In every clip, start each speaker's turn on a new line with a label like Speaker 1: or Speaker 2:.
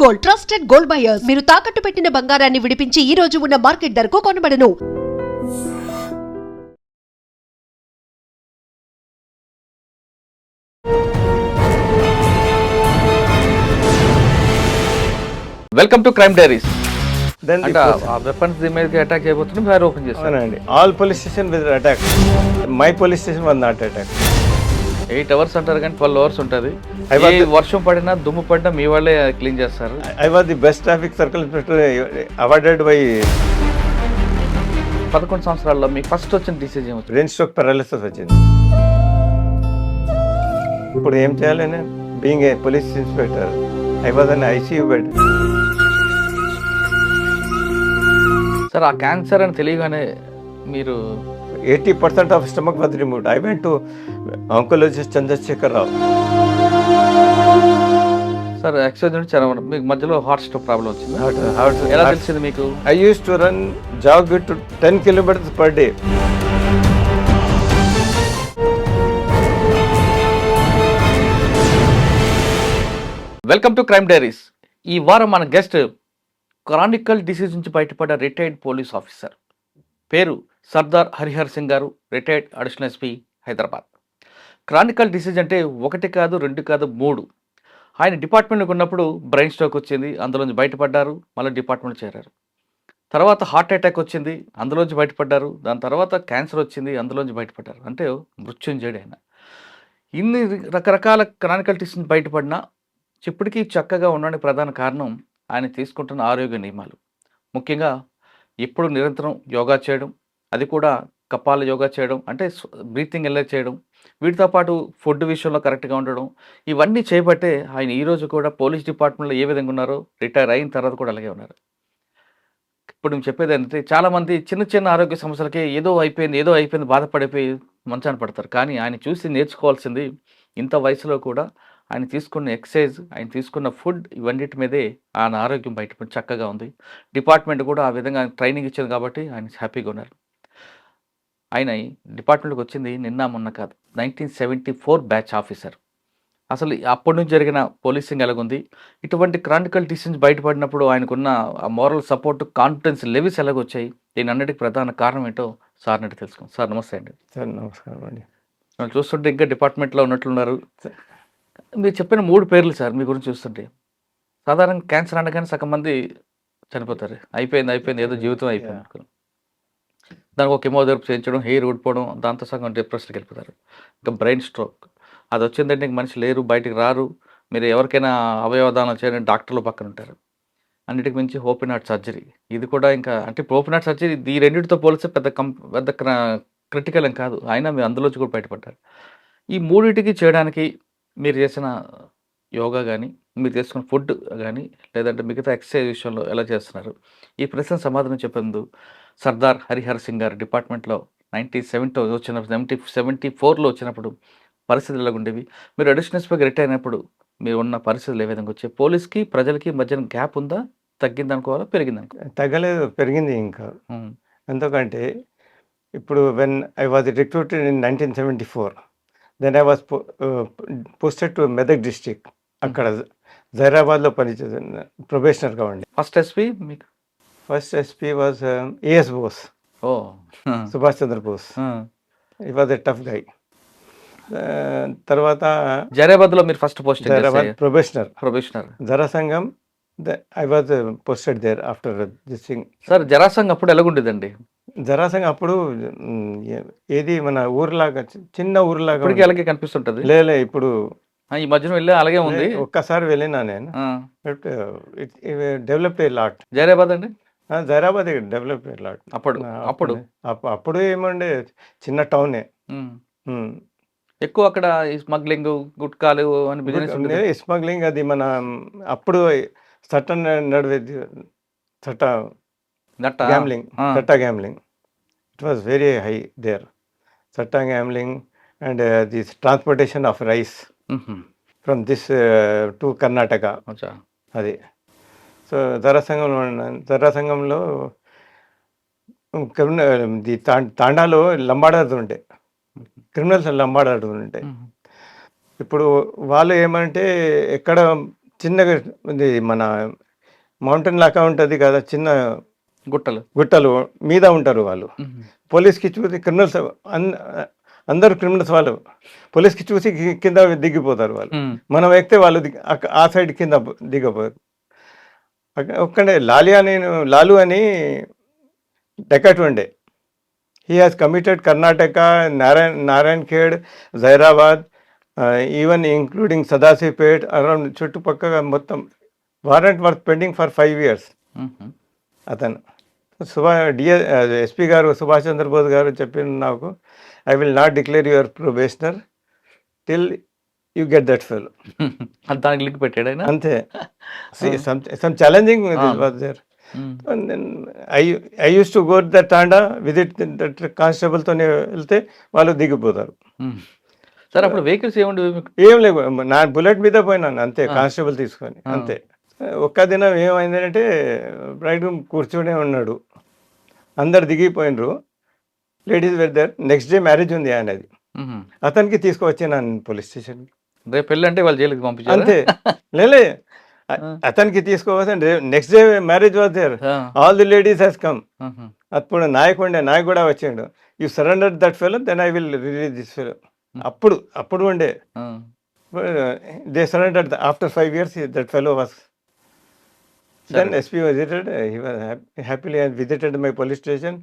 Speaker 1: Gold, trusted gold buyers. మీరు తాకట్టు పెట్టిన బంగారాన్ని విడిపించి ఈ రోజు ఉన్న మార్కెట్ ధరకు కొనబడను.
Speaker 2: Welcome to crime diaries.
Speaker 3: Then
Speaker 2: అంటే ఆ వెపన్స్ మీద అటాక్ చేయబోతుంది ఫైర్ ఓపెన్ చేస్తారు.
Speaker 3: all police station with attack. My police station was not attacked.
Speaker 2: 8 hours అంటారు కానీ 12 hours ఉంటుంది. వర్షం పడినా దుమ్ము పడినా మీ వాళ్ళే క్లీన్ చేస్తారు.
Speaker 3: I was the best traffic circle inspector awarded by
Speaker 2: 11 సంవత్సరాల్లో మీకు ఫస్ట్ వచ్చిన డిసీజ్ ఏమవుతుంది?
Speaker 3: brain stroke paralysis వచ్చింది. ఇప్పుడు ఏం చేయాలి నేను? Being A police inspector I was an ICU bed.
Speaker 2: Sir ఆ క్యాన్సర్ అని తెలియగానే మీరు
Speaker 3: 80% of stomach was removed. I went to oncologist Chandrasekhar Rao.
Speaker 2: Sir accident చాలా మీకు మధ్యలో హార్ట్ స్ట్రోక్ ప్రాబ్లం వచ్చింది. ఎలా తెలిసింది మీకు?
Speaker 3: I used to run jog to 10 kilometers per day.
Speaker 2: Welcome to crime diaries. ఈ వారం మన గెస్ట్ క్రానికల్ డిసీజ్ నుంచి బయటపడ్డ రిటైర్డ్ పోలీస్ ఆఫీసర్, పేరు సర్దార్ హరిహర్ సింగ్ గారు, retired additional SP Hyderabad. Chronicle disease అంటే 1 కాదు 2 కాదు 3. ఆయన డిపార్ట్మెంట్కి ఉన్నప్పుడు బ్రెయిన్ స్ట్రోక్ వచ్చింది, అందులోంచి బయటపడ్డారు, మళ్ళీ డిపార్ట్మెంట్ చేరారు. తర్వాత హార్ట్ అటాక్ వచ్చింది, అందులోంచి బయటపడ్డారు. దాని తర్వాత క్యాన్సర్ వచ్చింది, అందులోంచి బయటపడ్డారు. అంటే మృత్యుంజయుడు ఆయన. ఇన్ని రకరకాల క్రానికల్ డిసీజ్ బయటపడినా ఇప్పటికీ చక్కగా ఉండడానికి ప్రధాన కారణం ఆయన తీసుకుంటున్న ఆరోగ్య నియమాలు. ముఖ్యంగా ఎప్పుడు నిరంతరం యోగా చేయడం, అది కూడా కపాల యోగా చేయడం, అంటే బ్రీతింగ్ ఎలా చేయడం, వీటితో పాటు ఫుడ్ విషయంలో కరెక్ట్గా ఉండడం, ఇవన్నీ చేయబట్టే ఆయన ఈరోజు కూడా పోలీస్ డిపార్ట్మెంట్లో ఏ విధంగా ఉన్నారో, రిటైర్ అయిన తర్వాత కూడా అలాగే ఉన్నారు. ఇప్పుడు నేను చెప్పేది ఏంటంటే చాలామంది చిన్న చిన్న ఆరోగ్య సమస్యలకి ఏదో అయిపోయింది బాధపడిపోయి మంచాన పడతారు. కానీ ఆయన చూసి నేర్చుకోవాల్సింది ఇంత వయసులో కూడా ఆయన తీసుకున్న ఎక్సర్సైజ్, ఆయన తీసుకున్న ఫుడ్, ఇవన్నిటి మీదే ఆయన ఆరోగ్యం బయట చక్కగా ఉంది. డిపార్ట్మెంట్ కూడా ఆ విధంగా ట్రైనింగ్ ఇచ్చింది కాబట్టి ఆయన హ్యాపీగా ఉన్నారు. ఆయన డిపార్ట్మెంట్కి వచ్చింది నిన్న మొన్న కాదు, 1974 బ్యాచ్ ఆఫీసర్. అసలు అప్పటి నుంచి జరిగిన పోలీసింగ్ ఎలాగుంది, ఇటువంటి క్రానికల్ డిసీజ్ బయటపడినప్పుడు ఆయనకున్న ఆ మోరల్ సపోర్ట్, కాన్ఫిడెన్స్ లెవెల్స్ ఎలాగొచ్చాయి, దీని అన్నిటికీ ప్రధాన కారణం ఏంటో సార్ అంటే తెలుసుకుందాం. సార్ నమస్తే అండి.
Speaker 3: సార్ నమస్కారం అండి.
Speaker 2: మనం చూస్తుంటే ఇంకా డిపార్ట్మెంట్లో ఉన్నట్లున్నారు. మీరు చెప్పిన 3 పేర్లు సార్ మీ గురించి చూస్తుంటే, సాధారణంగా క్యాన్సర్ అనగానే సగం మంది చనిపోతారు. అయిపోయింది ఏదో జీవితం అయిపోయింది అనుకున్నాం. దానికి ఒక కెమోథెరపీ చేయించడం, హెయిర్ ఊడిపోవడం, దాంతో సగం డిప్రెషన్కి వెళ్ళిపోతారు. ఇంకా బ్రెయిన్ స్ట్రోక్ అది వచ్చిందంటే ఇంక మనిషి లేరు, బయటికి రారు. మీరు ఎవరికైనా అవయవదానం చేయడానికి డాక్టర్లు పక్కన ఉంటారు. అన్నిటికి మించి ఓపెన్ హార్ట్ సర్జరీ, ఇది కూడా ఇంకా అంటే ఓపెన్ హార్ట్ సర్జరీ ఈ రెండింటితో పోలిస్తే పెద్ద క్రిటికల్ ఏం కాదు, అయినా మీరు అందులోంచి కూడా బయటపడ్డారు. ఈ మూడింటికి చేయడానికి మీరు చేసిన యోగా కానీ, మీరు తీసుకున్న ఫుడ్ కానీ, లేదంటే మిగతా ఎక్సర్సైజ్ విషయంలో ఎలా చేస్తున్నారు, ఈ ప్రశ్న సమాధానం చెప్పేందుకు సర్దార్ హరిహర్ సింగ్ గారు డిపార్ట్మెంట్లో 1974లో వచ్చినప్పుడు పరిస్థితులు ఎలా ఉండేవి, మీరు అడిషనల్ ఎస్పీగా రిటైర్ అయినప్పుడు మీరు ఉన్న పరిస్థితులు ఏ విధంగా వచ్చాయి, పోలీస్కి ప్రజలకి మధ్యన గ్యాప్ ఉందా, తగ్గింది అనుకోవాలా, పెరిగింది అనుకోవాలి?
Speaker 3: తగ్గలేదు, పెరిగింది ఇంకా. ఎందుకంటే ఇప్పుడు when I was recruited in 1974, then I was posted to Medak district. అక్కడ జైరాబాద్లో పనిచేసాను ప్రొబేషనర్గా ఉండి.
Speaker 2: ఫస్ట్ ఎస్పీ మీకు?
Speaker 3: First SP was AS Bose, Subhash Chandra Bose. He was a tough guy. తర్వాత
Speaker 2: జైరాబాద్లో మీరు first post?
Speaker 3: Zaheerabad probationer Jharasangam. I was posted there after this thing.
Speaker 2: Sir Jharasang అప్పుడు ఎలాగుండేదండి?
Speaker 3: జరాసంగం అప్పుడు ఏది మన ఊర్లాగా, చిన్న ఊర్లాగా
Speaker 2: అలాగే కనిపిస్తుంటది.
Speaker 3: లేలే ఇప్పుడు
Speaker 2: ఈ మధ్యన వెళ్ళి అలాగే ఉంది.
Speaker 3: ఒక్కసారి వెళ్ళినా నేను. Develop a lot.
Speaker 2: జైరాబాద్ అండి?
Speaker 3: Zaheerabad develop a lot. అప్పుడు ఏమండే చిన్న టౌనే.
Speaker 2: ఎక్కువ అక్కడ స్మగ్లింగ్, గుట్కాలు అని బిజినెస్.
Speaker 3: స్మగ్లింగ్ అది మన అప్పుడు చట్టం నడివేది, gambling. It was very high there. చట్టా gambling and this transportation of rice from this to Karnataka, అది. సో జరాసంగంలో తాండాలో లంబాడాడుతుంటే, క్రిమినల్స్ లంబాడాడుతుంటే. ఇప్పుడు వాళ్ళు ఏమంటే ఎక్కడ చిన్నగా ఇది మన మౌంటైన్ లాగా ఉంటుంది కదా, చిన్న
Speaker 2: గుట్టలు.
Speaker 3: గుట్టలు మీద ఉంటారు వాళ్ళు. పోలీస్కి చూసి క్రిమినల్స్ అందరూ క్రిమినల్స్ వాళ్ళు పోలీస్కి చూసి కింద దిగిపోతారు వాళ్ళు. మనం ఎక్కితే వాళ్ళు ఆ సైడ్ కింద దిగపోతారు. ఒక్కడే లాలు అని డెకట్ ఉండే. He has committed Karnataka, Narayan Khed, Zaheerabad, even including Sadashivpet, around చుట్టుపక్కల మొత్తం warrant worth pending for 5 years. అతను ఎస్పీ గారు సుభాష్ చంద్రబోస్ గారు చెప్పిన నాకు, I will not declare your probationer till you get that fellow.
Speaker 2: దానికి లింక్ పెట్టాడు ఆయన.
Speaker 3: అంతే. Some challenging was there. I use to go that tanda visit that కానిస్టేబుల్తో వెళ్తే వాళ్ళు దిగిపోతారు.
Speaker 2: సార్ అప్పుడు వెహికల్స్
Speaker 3: ఏం లేవు, నా బుల్లెట్ మీద పోయినాను అంతే, కానిస్టేబుల్ తీసుకొని అంతే. ఒక్క దినం ఏమైందంటే బ్రైడ్ రూమ్ కూర్చొనే ఉన్నాడు, అందరు దిగిపోయినరు, ladies were there. Next day marriage ఉంది ఆయనది, అతనికి తీసుకువచ్చాను పోలీస్ స్టేషన్కి.
Speaker 2: రేపు పెళ్ళి అంటే వాళ్ళు జైలుకి పంపించారు
Speaker 3: అంతే. లేలే, అతనికి తీసుకోవచ్చు. Next day marriage was there, all the ladies has come. అప్పుడు నాయక్ కూడా వచ్చిండు. You surrender that fellow, then I will release this fellow. అప్పుడు ఉండే they surrender after 5 years that fellow was. Then SP visited, he was happily visited my police station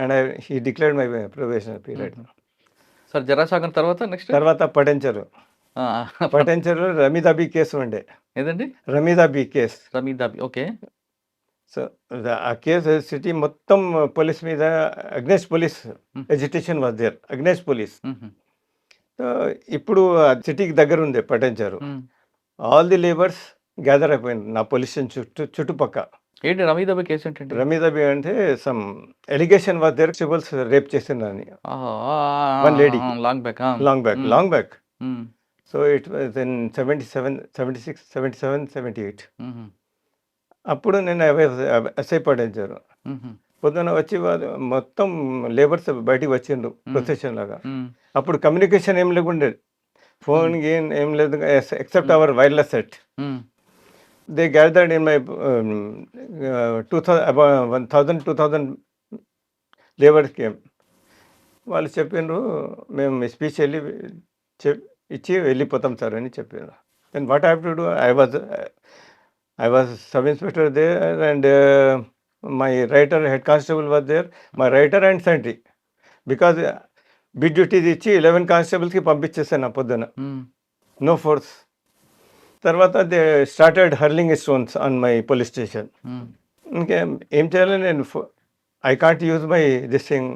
Speaker 3: and he declared my probation period.
Speaker 2: Sir Jarasagar తర్వాత next
Speaker 3: తర్వాత Patancheru Rameezabee case ఉండే.
Speaker 2: ఏదండి?
Speaker 3: Rameezabee case.
Speaker 2: Rameezabee, okay.
Speaker 3: So ఆ case city మొత్తం police మీద, against police agitation was there, against police. ఇప్పుడు సిటీకి దగ్గర ఉంది Patancheru. All the labours gather అయిపోయింది నా పోలీస్ స్టేషన్ చుట్టుపక్క.
Speaker 2: ఏంటి రమీదాబీ కేసు ఏంటంటే?
Speaker 3: రమీదాబీ అంటే సమ్ ఎలిగేషన్ వాజ్ దేర్, సిబుల్స్ రేప్ చేసిందని one lady long back. So it was in 77, 76, 77, 78. అప్పుడు నేను ఎస్ఐ పడించారు. పొద్దున వచ్చి మొత్తం లేబర్స్ బయటికి వచ్చిండ్రు ప్రొసెషన్ లాగా. అప్పుడు కమ్యూనికేషన్ ఏం లేకుండేది, ఫోన్ ఏం లేదు except our wireless set. They gathered in my 1,000-2,000 labours came. వాళ్ళు చెప్పిండ్రు మేము స్పీచ్ ఇచ్చి వెళ్ళిపోతాం సార్ అని చెప్పారు. Then what have to do, I was sub inspector there and my writer head constable was there, my writer and sentry. Because bid duties ఇచ్చి 11 కానిస్టేబుల్స్కి పంపించేసాను పొద్దున, నో ఫోర్స్. తర్వాత they started hurling stones on my police station. ఏం చేయాలి, నేను I can't use my this thing.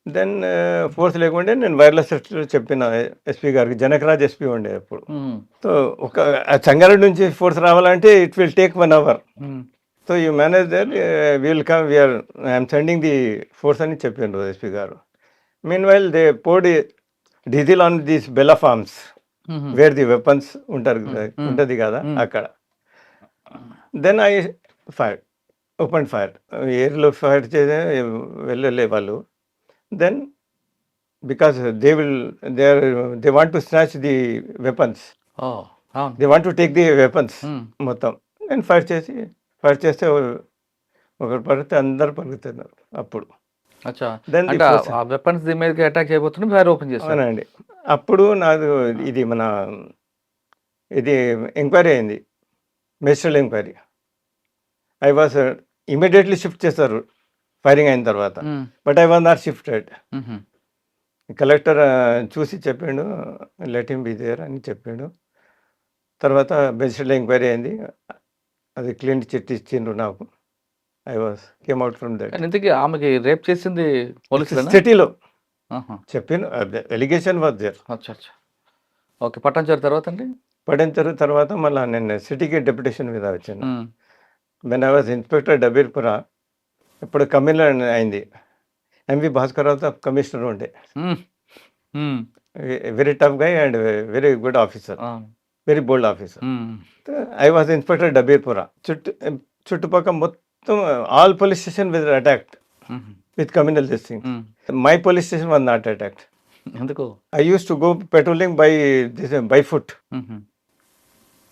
Speaker 3: Then force లేకుండే నేను వైర్లెస్ చెప్పిన ఎస్పీ గారికి, జనకరాజ్ ఎస్పీ ఉండే అప్పుడు. సో ఒక సంగారెడ్డి నుంచి ఫోర్స్ రావాలంటే it will take 1 hour. So you manage there, will come, I'm sending the force అని చెప్పిండ్రు ఎస్పీ గారు. Meanwhile they poured diesel on these bell of arms where the weapons ఉంటుంది కదా అక్కడ. Then I fire, open fire, ఎయిర్లో fire చేసే వెళ్ళలే వాళ్ళు. Then because they want to snatch the weapons, they want to take the weapons మొత్తం. నేను fire చేస్తే ఒకరు పడితే అందరు పరుగుతున్నారు. అప్పుడు
Speaker 2: వెపన్స్ మీదకి అటాక్ చేయబోతున్నా ఫైర్ ఓపెన్ చేస్తానండి.
Speaker 3: అప్పుడు నాది ఇది ఎంక్వైరీ అయింది, magistrate enquiry. I was immediately shift చేస్తారు ఫైరింగ్ అయిన తర్వాత, but I was not shifted. Collector చూసి చెప్పిండు లెట్ హిమ్ బి దేర్ అని చెప్పిండు. తర్వాత మెజిస్ట్రేట్ ఎంక్వైరీ అయింది, అది క్లీన్ చిట్ ఇచ్చిండ్రు నాకు. I was came out from that.
Speaker 2: ఇంతకీ ఆమెకి రేప్ చేసింది పోలీసులు
Speaker 3: సిటీలో చెప్పాను, ఎలిగేషన్ వాజ్ దేర్.
Speaker 2: ఓకే. పట్టంచారు తర్వాత అండి?
Speaker 3: పడించారు తర్వాత మళ్ళీ నేను సిటీకి డెప్యుటేషన్ మీద వచ్చాను. When I was inspector Dabirpura, ఇప్పుడు కమిషనర్ అయింది. ఎంవి భాస్కర్రావుతో కమిషనర్ ఉండే, very tough guy and very good officer, very bold officer. I was inspector Dabirpura. చుట్టుపక్కల మొత్తం all police station were attacked with communal this thing. My police station was not attacked.
Speaker 2: ఎందుకు?
Speaker 3: I used to go patrolling by foot.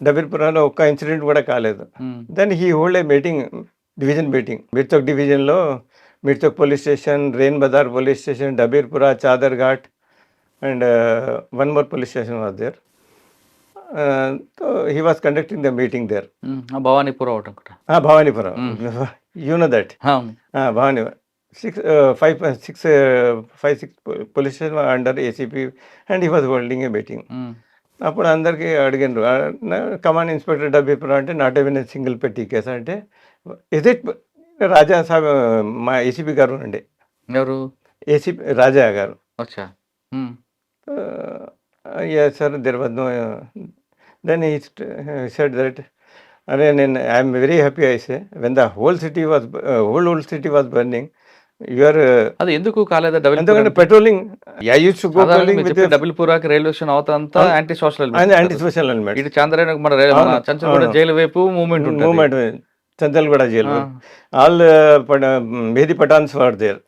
Speaker 3: డబీర్పురాలో ఒక్క incident కూడా కాలేదు. Then he hold a meeting, division meeting, Mirchowk డివిజన్లో Mirchowk police station, Rein Bazar police station, Dabeerpura, Chadar Ghat and one more police station was there. So he was conducting the meeting there.
Speaker 2: Bhavanipuram ఒకటి ఒకటి.
Speaker 3: Bhavanipuram, you know that.
Speaker 2: అవును.
Speaker 3: Bhavani 6 police station under ACP and he was holding a meeting. అప్పుడు అందరికీ అడిగినారు, command inspector Dabeerpuram అంటే not even a single petty case అంటే, is it Raja Sahab, మా ACP గారు అండి,
Speaker 2: ఎవరు?
Speaker 3: ఏసీపీ రాజా గారు.
Speaker 2: అచ్చా.
Speaker 3: Yes sir, there was no. Then he said that, అరే నేను I'm very happy I say when the whole city was burning, you are.
Speaker 2: అది ఎందుకు కాలేదా?
Speaker 3: ఎందుకంటే patrolling, I use to go with
Speaker 2: డబుల్పురాకి రైల్వే స్టేషన్ అవుతా anti social
Speaker 3: anti social element.
Speaker 2: ఇటు చంద్రయ్య మన చంచల్గూడ జైలు వైపు movement
Speaker 3: Chanchalguda jail, all Mehdi Pathans are there,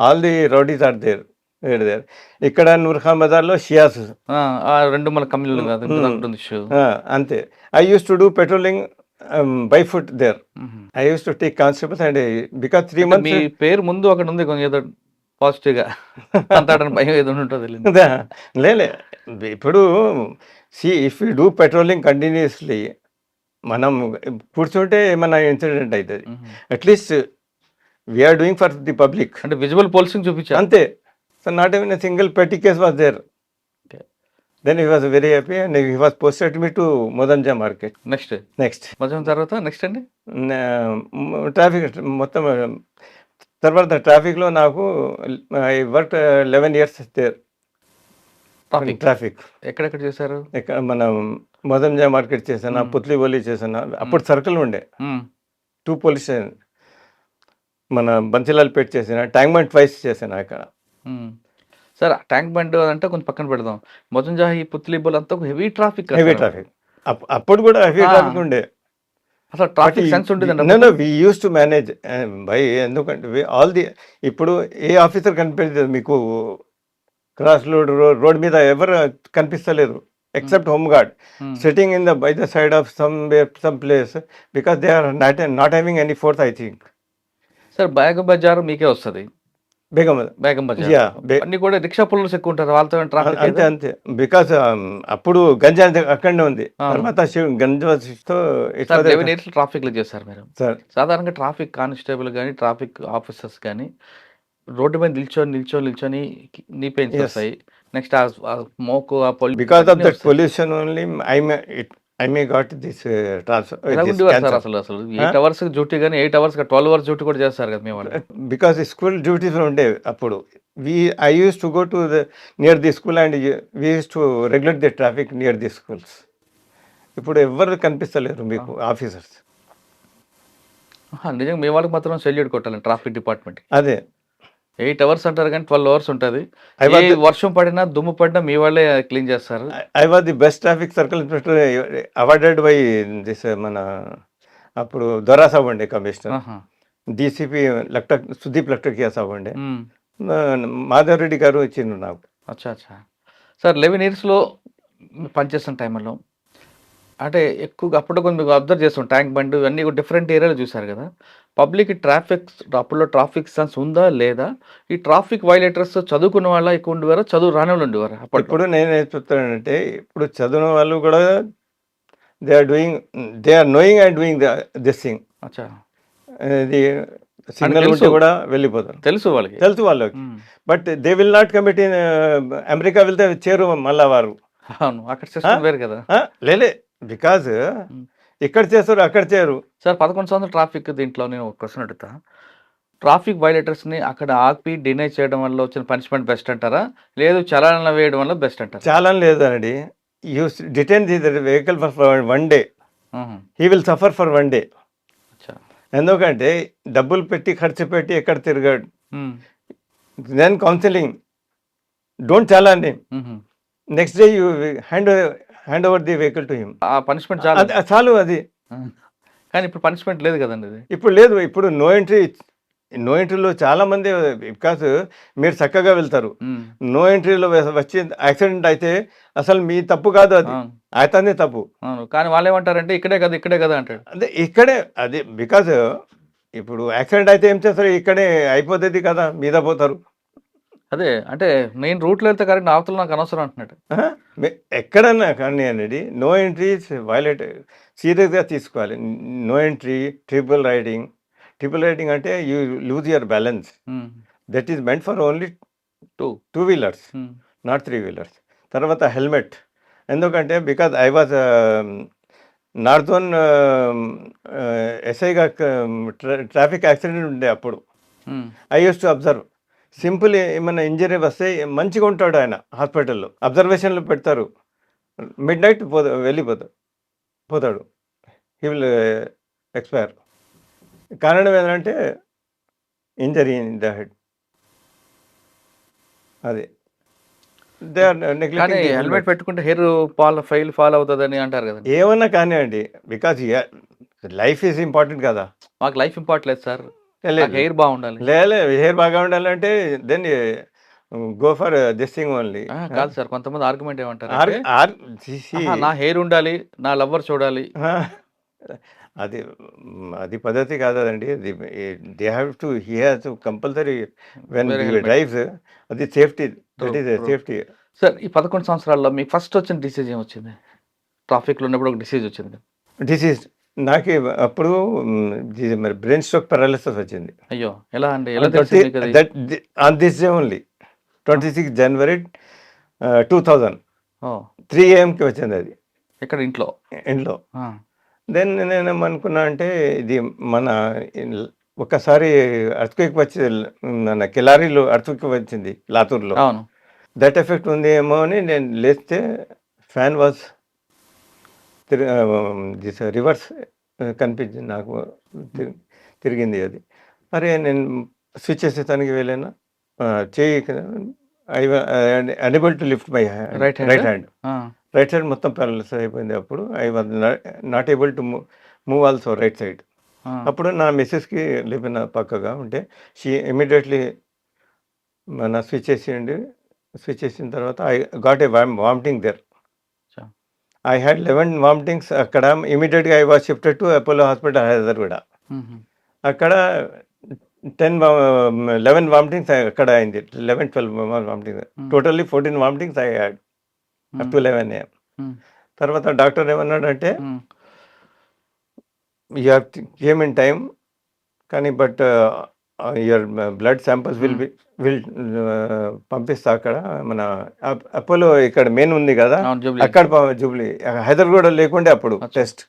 Speaker 3: all the rowdies are there. ఇక్కడ నూర్ఖాన్ బజార్లో షియాస్,
Speaker 2: రెండు మన కమ్యూనిటీ కాదు
Speaker 3: అంతే. I use to do patrolling by foot there. I used to take constables and because 3 months.
Speaker 2: మీ పేరు ముందు అక్కడ ఉంది కొంచెం ఏదో పాజిటివ్గా అంతాడని భయం ఏదో ఉంటుంది.
Speaker 3: లేలే, ఇప్పుడు see if you do patrolling continuously, మనం కూర్చుంటే ఏమన్నా ఇన్సిడెంట్ అవుతుంది. At least we are doing for the public
Speaker 2: అంటే విజువల్ పోలీసింగ్ చూపించారు
Speaker 3: అంతే. So not even a single petty case was there. Then he was very happy and he was posted me to Modanja market.
Speaker 2: Next మధ్యాహ్నం తర్వాత next అండి
Speaker 3: traffic మొత్తం. తర్వాత ట్రాఫిక్లో నాకు I work 11 years there. Traffic
Speaker 2: ఎక్కడెక్కడ చేశారు?
Speaker 3: ఇక్కడ మన మొదంజా మార్కెట్ చేశాను, పుత్లిబోలి చేశాను. అప్పుడు సర్కిల్ ఉండే 2 పోలీస్ స్టేషన్. మన బన్సీలాల్పేట్ చేసిన, ట్యాంక్ బండ్ ట్వైస్ చేశాను అక్కడ.
Speaker 2: సార్ ట్యాంక్ బండ్ అంటే కొంచెం పక్కన పెడదాం, మొదంజాహి పుత్లిబోల్ అంతా హెవీ ట్రాఫిక్.
Speaker 3: అప్పుడు కూడా హెవీ ట్రాఫిక్ ఉండే.
Speaker 2: అసలు ట్రాఫిక్ సెన్స్ ఉంటుంది.
Speaker 3: వి యూస్ టు మేనేజ్ బై, ఎందుకంటే ఆల్ ది, ఇప్పుడు ఏ ఆఫీసర్ కనిపించదు మీకు క్రాస్ రోడ్ మీద, ఎవరు కనిపిస్తలేదు except home guard sitting in the by the side of some place, because they are not having any force I think.
Speaker 2: Sir Begum Bazar మీకే వస్తుంది, బేగం బజార్ అన్ని కూడా రిక్షా పుల్లర్స్ ఎక్కువ ఉంటారు, వాళ్ళతో ట్రాఫిక్
Speaker 3: అంతే అంతే. బికాస్ అప్పుడు గంజా అక్కడనే ఉంది. తర్వాత గంజాతో
Speaker 2: ట్రాఫిక్ లో చేస్తారు మీరు. సాధారణంగా ట్రాఫిక్ కానిస్టేబుల్ కానీ ట్రాఫిక్ ఆఫీసర్స్ కానీ రోడ్డు మీద నిల్చొని నీ పెయిన్స్ వస్తాయి. Next smoke,
Speaker 3: because of that pollution only I may got this transfer.
Speaker 2: అసలు 8 hours డ్యూటీ కానీ 8 hours 12 hours డ్యూటీ కూడా చేస్తారు కదా మేము.
Speaker 3: బికాస్ స్కూల్ డ్యూటీస్ ఉండే అప్పుడు. I used to go to the near the school and we used to regulate the traffic near the schools. ఇప్పుడు ఎవరు కనిపిస్తలేరు మీకు ఆఫీసర్స్.
Speaker 2: నిజంగా మీ వాళ్ళకి మాత్రం సెల్యూట్ కొట్టాలి ట్రాఫిక్ డిపార్ట్మెంట్.
Speaker 3: అదే
Speaker 2: 8 hours అంటారు కానీ 12 hours ఉంటుంది. వర్షం పడినా దుమ్ము పడినా మీ వాళ్ళే క్లీన్ చేస్తారు.
Speaker 3: I was the best traffic circle inspector awarded by this మన అప్పుడు దొరా సాబ్ ఉండే కమిషనర్, డీసీపీ సుదీప్ లక్టకియా సాబ్ ఉండే, మాధవ్ రెడ్డి గారు ఇచ్చిండ్రు నాకు.
Speaker 2: అచ్చా. సార్ 11 yearsలో పనిచేస్తున్న టైంలో అంటే ఎక్కువగా అప్పుడు కొంచెం మీకు అబ్జర్వ్ చేస్తాం, ట్యాంక్ బండ్ ఇవన్నీ డిఫరెంట్ ఏరియాలో చూసారు కదా. పబ్లిక్ అప్పుడులో ట్రాఫిక్ సెన్స్ ఉందా లేదా? ఈ ట్రాఫిక్ వైలేటర్స్ చదువుకున్న వాళ్ళ ఎక్కువ ఉండేవారా, చదువు రాని వాళ్ళు ఉండేవారా?
Speaker 3: ఇప్పుడు నేను ఏం చెప్తానంటే, ఇప్పుడు చదివిన వాళ్ళు కూడా they are knowing and doing this thing.
Speaker 2: అచ్చా.
Speaker 3: ఇది సిగ్నల్ ఉంటే కూడా వెళ్ళిపోతారు, తెలుసు వాళ్ళకి. But they will not commit in America వెళ్తే చేరు మళ్ళా వారు.
Speaker 2: అవును, అక్కడ సిస్టమ్ వేరు కదా.
Speaker 3: లేలే, బికాజ్ ఇక్కడ చేస్తారు అక్కడ చేయరు.
Speaker 2: సార్ 11 సంవత్సరాల ట్రాఫిక్ దీంట్లో నేను ఒక క్వశ్చన్ అడుగుతా. ట్రాఫిక్ వైలేటర్స్ని అక్కడ ఆపి డినై చేయడం వల్ల వచ్చిన పనిష్మెంట్ బెస్ట్ అంటారా, లేదు చలాన వేయడం వల్ల బెస్ట్ అంటారా?
Speaker 3: చలాన్ లేదండి. You detain the vehicle for 1 day. He will suffer for 1 day. ఎందుకంటే డబ్బులు పెట్టి ఖర్చు పెట్టి ఎక్కడ తిరగాడు. Then counselling, don't challan him. Next day you hand over the vehicle to him.
Speaker 2: ఆ పనిష్మెంట్
Speaker 3: చాలు అది.
Speaker 2: కానీ ఇప్పుడు పనిష్మెంట్ లేదు కదండి.
Speaker 3: ఇప్పుడు లేదు. ఇప్పుడు నో ఎంట్రీలో చాలా మంది, బికాస్ మీరు చక్కగా వెళ్తారు, నో ఎంట్రీలో వచ్చి యాక్సిడెంట్ అయితే అసలు మీ తప్పు కాదు అది, అతనే తప్పు.
Speaker 2: అవును. కానీ వాళ్ళు ఏమంటారంటే ఇక్కడే కదా అంటాడు.
Speaker 3: అదే ఇక్కడే అది బికాజ్ ఇప్పుడు యాక్సిడెంట్ అయితే ఏం చేస్తారు? ఇక్కడే అయిపోతుంది కదా! మీద పోతారు.
Speaker 2: అదే అంటే నేను రూట్లో వెళ్తే కరెక్ట్ అవతల నాకు అనవసరం అంటున్నాడు.
Speaker 3: ఆ! ఎక్కడన్నా కానియండి, నో ఎంట్రీస్ వైలేట్ సీరియస్‌గా తీసుకోవాలి. No entry, triple riding. Triple riding అంటే you lose your balance.
Speaker 2: Hmm.
Speaker 3: That is meant for only
Speaker 2: 2.
Speaker 3: Two wheelers,
Speaker 2: hmm.
Speaker 3: Not three wheelers. తర్వాత హెల్మెట్. ఎందుకంటే because I was north zone ఎస్ఐగా traffic accident ఉండే అప్పుడు.
Speaker 2: Hmm.
Speaker 3: I use to observe. Simple ఏమన్నా injury వస్తే మంచిగా ఉంటాడు ఆయన హాస్పిటల్లో. అబ్జర్వేషన్‌లో పెడతారు. మిడ్‌నైట్ పోతాడు. He will expire. కారణం ఏంటంటే ఇంజరీ ఇన్ ద హెడ్. అది. దే ఆర్
Speaker 2: కానీ
Speaker 3: నెగ్లెక్టింగ్ ది
Speaker 2: హెల్మెట్
Speaker 3: హెల్మెట్.
Speaker 2: పెట్టుకుంటే హెయిర్ ఫాల్ అవుతదని అంటారు కదండీ.
Speaker 3: ఏమన్నా కానివ్వండి. బికాజ్ లైఫ్ ఈజ్ ఇంపార్టెంట్ కదా!
Speaker 2: మాకు లైఫ్ ఇంపార్టెంట్ లేదు సార్.
Speaker 3: లేదు.
Speaker 2: నాకు హెయిర్ బాగుండాలి.
Speaker 3: హెయిర్ బాగా ఉండాలంటే then go for this thing only.
Speaker 2: కాదు సార్, కొంతమంది ఆర్గ్యుమెంట్
Speaker 3: ఆర్
Speaker 2: ఏమంటారంటే
Speaker 3: ఆర్ సి
Speaker 2: నా హెయిర్ ఉండాలి, నా లవ్వర్ చూడాలి.
Speaker 3: అది అది పద్ధతి కాదండి. అది they have to he has to compulsory when
Speaker 2: వేరే
Speaker 3: హీ
Speaker 2: హెల్మెట్.
Speaker 3: డ్రైవ్స్. అది safety.
Speaker 2: True,
Speaker 3: that is
Speaker 2: true.
Speaker 3: Safety.
Speaker 2: Sir ఈ 11 సంవత్సరాల్లో మీకు ఫస్ట్ వచ్చిన డిసీజ్ ఏమొచ్చింది? ట్రాఫిక్‌లో ఉన్నప్పుడు ఒక డిసీజ్ వచ్చింది కదా!
Speaker 3: డిసీజ్ నాకు అప్పుడు మరి బ్రెయిన్ స్ట్రోక్ పారాలిసిస్ వచ్చింది.
Speaker 2: అయ్యో! ఎలా అండి? ఎలా తెలిసింది మీకు అది?
Speaker 3: On this day only 26 January 2000
Speaker 2: oh!
Speaker 3: 3 AM వచ్చింది అది
Speaker 2: ఎక్కడ ఇంట్లో?
Speaker 3: ఇంట్లో.
Speaker 2: ఆ!
Speaker 3: దెన్ నేనేమనుకున్నా అంటే ఇది మన ఒక్కసారి అర్త్‌క్వేక్ వచ్చి మన కిలారిలో అర్త్‌క్వేక్ వచ్చింది లాతూర్‌లో.
Speaker 2: అవును.
Speaker 3: దట్ ఎఫెక్ట్ ఉంది ఏమో అని నేను లేస్తే ఫ్యాన్ వాజ్ దిస్ రివర్స్ కనిపించింది నాకు. తిరిగింది అది. అరే నేను స్విచ్ చేసేటానికి వెళ్ళాను. చెయ్యి I unable to lift my
Speaker 2: right
Speaker 3: right
Speaker 2: hand.
Speaker 3: Hand. Right side మొత్తం పారలైజ్ అయిపోయింది అప్పుడు. I was not able to move also right side. అప్పుడు నా మిసెస్కి లేపిన పక్కగా ఉంటే షీ ఇమీడియట్లీ మన స్విచ్ చేసేయండి. స్విచ్ చేసిన తర్వాత I got a vomiting there. I had 11 vomitings అక్కడ. ఇమీడియట్గా I was shifted to Apollo hospital Hyderabad. అక్కడ 11 వామిటింగ్స్ అక్కడ అయింది. 11, 12 vomitings. Totally 14 vomitings I had up to 11 AM. తర్వాత డాక్టర్ ఏమన్నాడంటే you have came in time కానీ but your blood samples will పంపిస్తా అక్కడ మన అపోలో ఇక్కడ మెయిన్ ఉంది కదా అక్కడ జూబ్లీ హైదరాబాద్ లేకుండే అప్పుడు టెస్ట్.